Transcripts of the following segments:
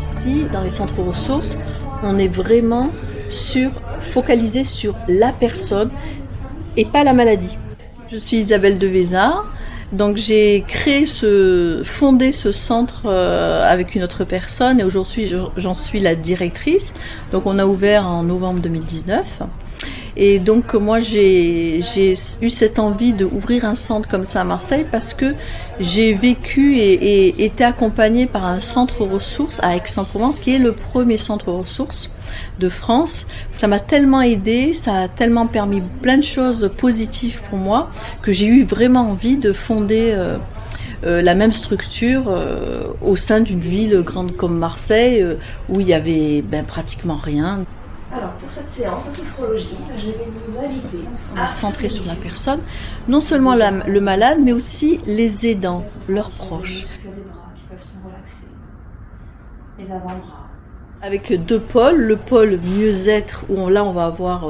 ici, dans les centres ressources, on est vraiment focalisé sur la personne et pas la maladie. Je suis Isabelle Devézard, donc j'ai fondé ce centre avec une autre personne et aujourd'hui j'en suis la directrice. Donc on a ouvert en novembre 2019. Et donc moi j'ai eu cette envie d'ouvrir un centre comme ça à Marseille parce que j'ai vécu et été accompagnée par un centre ressources à Aix-en-Provence qui est le premier centre ressources de France. Ça m'a tellement aidée, ça a tellement permis plein de choses positives pour moi que j'ai eu vraiment envie de fonder la même structure au sein d'une ville grande comme Marseille où il y avait pratiquement rien. Alors, pour cette séance de sophrologie, je vais vous inviter à centrer sur la personne, non seulement le malade, mais aussi les aidants, leurs proches. Les bras qui peuvent se relaxer, les avant-bras. Avec deux pôles, le pôle mieux-être, où là on va avoir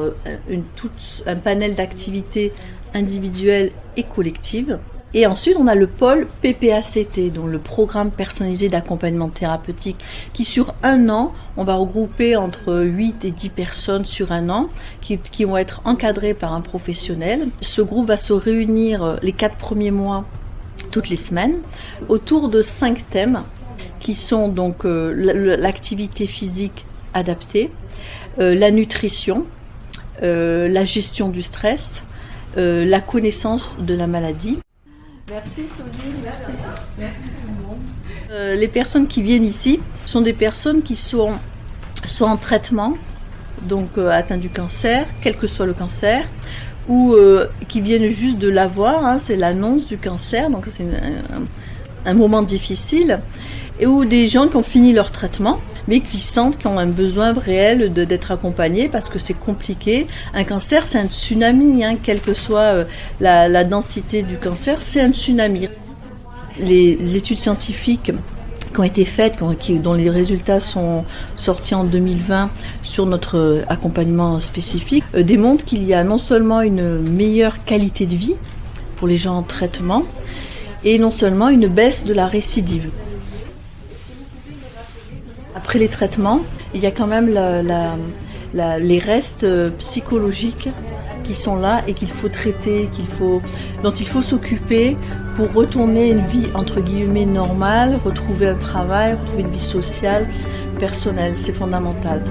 un panel d'activités individuelles et collectives. Et ensuite, on a le pôle PPACT, donc le programme personnalisé d'accompagnement thérapeutique, qui sur un an, on va regrouper entre 8 et 10 personnes sur un an, qui vont être encadrées par un professionnel. Ce groupe va se réunir les 4 premiers mois, toutes les semaines, autour de 5 thèmes, qui sont donc l'activité physique adaptée, la nutrition, la gestion du stress, la connaissance de la maladie. Merci Soline, merci tout le monde. Les personnes qui viennent ici sont des personnes qui sont soit en traitement, donc atteintes du cancer, quel que soit le cancer, ou qui viennent juste de l'avoir, c'est l'annonce du cancer, donc c'est un moment difficile, et ou des gens qui ont fini leur traitement, mais qui sentent qu'ils ont un besoin réel d'être accompagnés parce que c'est compliqué. Un cancer, c'est un tsunami, quelle que soit la densité du cancer, c'est un tsunami. Les études scientifiques qui ont été faites, dont les résultats sont sortis en 2020 sur notre accompagnement spécifique, démontrent qu'il y a non seulement une meilleure qualité de vie pour les gens en traitement, et non seulement une baisse de la récidive. Après les traitements, il y a quand même les restes psychologiques qui sont là et qu'il faut traiter, dont il faut s'occuper pour retourner une vie entre guillemets normale, retrouver un travail, retrouver une vie sociale, personnelle. C'est fondamental.